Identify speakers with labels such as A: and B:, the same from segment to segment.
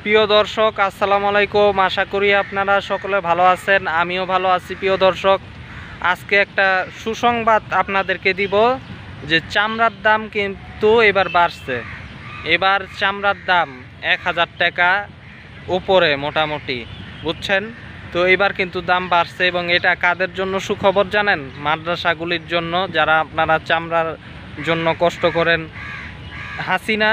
A: প্রিয় দর্শক, আসসালামু আলাইকুম। আশা করি আপনারা সকলে ভালো আছেন, আমিও ভালো আছি। প্রিয় দর্শক, আজকে একটা সুসংবাদ আপনাদেরকে দিব যে চামড়ার দাম কিন্তু এবার বাড়ছে। এবার চামড়ার দাম 1000 টাকা উপরে মোটামুটি, বুঝছেন? তো এবার কিন্তু দাম বাড়ছে এবং এটা কাদের জন্য সুখবর জানেন? মাদ্রাসাগুলির জন্য, যারা আপনারা চামড়ার জন্য কষ্ট করেন। হাসিনা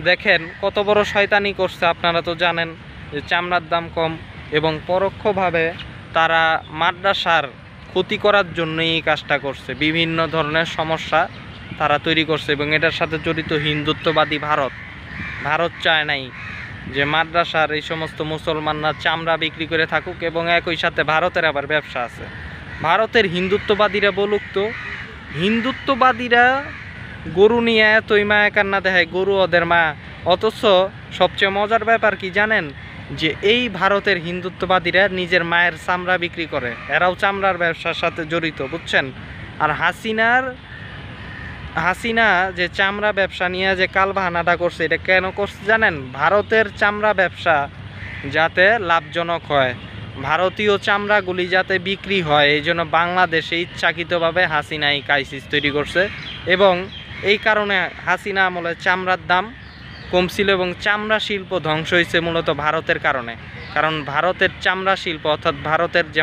A: দেখেন কত বড় শয়তানি করছে, আপনারা তো জানেন যে চামড়ার দাম কম, এবং পরোক্ষভাবে তারা মাদ্রাসার ক্ষতি করার জন্যই এই কাজটা করছে। বিভিন্ন ধরনের সমস্যা তারা তৈরি করছে এবং এটার সাথে জড়িত হিন্দুত্ববাদী ভারত চায় নাই যে মাদ্রাসার এই সমস্ত মুসলমানরা চামড়া বিক্রি করে থাকুক, এবং একই সাথে ভারতের আবার ব্যবসা আছে। ভারতের হিন্দুত্ববাদীরা বলুক তো, হিন্দুত্ববাদীরা গরু নিয়ে এতই মায়া কান্না দেখায়, গরু ওদের মা। অথচ সবচেয়ে মজার ব্যাপার কি জানেন? যে এই ভারতের হিন্দুত্ববাদীরা নিজের মায়ের চামড়া বিক্রি করে, এরাও চামড়ার ব্যবসার সাথে জড়িত, বুঝছেন? আর হাসিনা যে চামড়া ব্যবসা নিয়ে যে কালবাহানাটা করছে, এটা কেন করছে জানেন? ভারতের চামড়া ব্যবসা যাতে লাভজনক হয়, ভারতীয় চামড়াগুলি যাতে বিক্রি হয়, এই জন্য বাংলাদেশে ইচ্ছাকৃতভাবে হাসিনা এই ক্রাইসিস তৈরি করছে। এবং এই কারণে হাসিনা আমলে চামড়ার দাম কমছিল এবং চামড়া শিল্প ধ্বংস হয়েছে মূলত ভারতের কারণে। কারণ ভারতের চামড়া শিল্প, অর্থাৎ ভারতের যে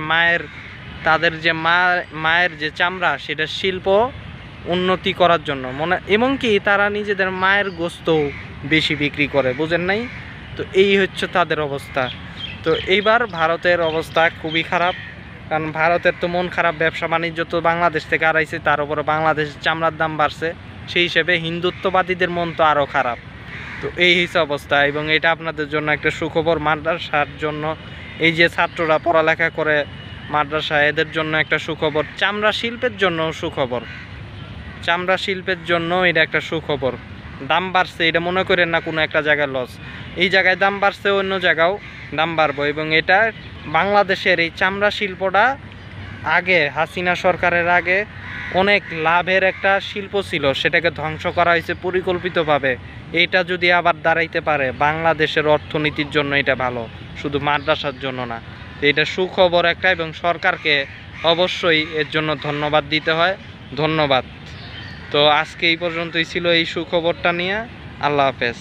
A: তাদের যে মায়ের যে চামড়া, সেটা শিল্প উন্নতি করার জন্য এমনকি তারা নিজেদের মায়ের গোস্ত বেশি বিক্রি করে, বুঝেন নাই? তো এই হচ্ছে তাদের অবস্থা। তো এইবার ভারতের অবস্থা খুবই খারাপ, কারণ ভারতের তো মন খারাপ, ব্যবসা বাণিজ্য তো বাংলাদেশ থেকে হারাইছে, তার উপরে বাংলাদেশের চামড়ার দাম বাড়ছে, সেই হিসেবে হিন্দুত্ববাদীদের মন তো আরও খারাপ। তো এই হচ্ছে অবস্থা, এবং এটা আপনাদের জন্য একটা সুখবর। মাদ্রাসার জন্য, এই যে ছাত্ররা পড়ালেখা করে মাদ্রাসা, এদের জন্য একটা সুখবর। চামড়া শিল্পের জন্য সুখবর, চামড়া শিল্পের জন্য এটা একটা সুখবর। দাম বাড়ছে, এটা মনে করেন না কোনো একটা জায়গায় লস। এই জায়গায় দাম বাড়ছে, অন্য জায়গাও দাম বাড়বো। এবং এটা বাংলাদেশের এই চামড়া শিল্পটা আগে হাসিনা সরকারের আগে অনেক লাভের একটা শিল্প ছিল, সেটাকে ধ্বংস করা হয়েছে পরিকল্পিতভাবে। এইটা যদি আবার দাঁড়াইতে পারে, বাংলাদেশের অর্থনীতির জন্য এটা ভালো, শুধু মাদ্রাসার জন্য না। তো এটা সুখবর একটা, এবং সরকারকে অবশ্যই এর জন্য ধন্যবাদ দিতে হয়। ধন্যবাদ। তো আজকে এই পর্যন্তই ছিল এই সুখবরটা নিয়ে। আল্লাহ হাফেজ।